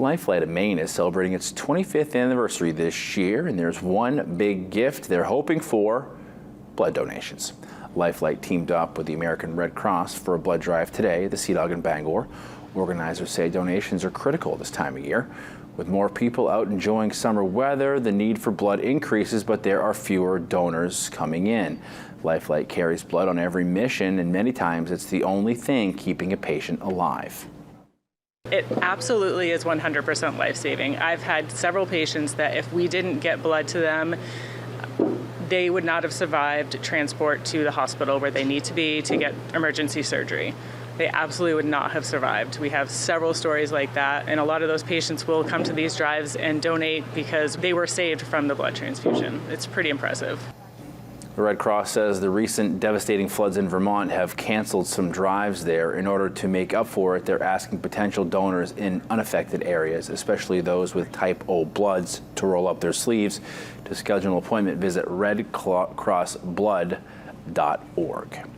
LifeFlight of Maine is celebrating its 25th anniversary this year, and there's one big gift they're hoping for: blood donations. LifeFlight teamed up with the American Red Cross for a blood drive today at the Sea Dog in Bangor. Organizers say donations are critical this time of year. With more people out enjoying summer weather, the need for blood increases, but there are fewer donors coming in. LifeFlight carries blood on every mission, and many times it's the only thing keeping a patient alive. It absolutely is 100% life-saving. I've had several patients that if we didn't get blood to them, they would not have survived transport to the hospital where they need to be to get emergency surgery. They absolutely would not have survived. We have several stories like that, and a lot of those patients will come to these drives and donate because they were saved from the blood transfusion. It's pretty impressive. The Red Cross says the recent devastating floods in Vermont have canceled some drives there. In order to make up for it, they're asking potential donors in unaffected areas, especially those with type O bloods, to roll up their sleeves. To schedule an appointment, visit redcrossblood.org.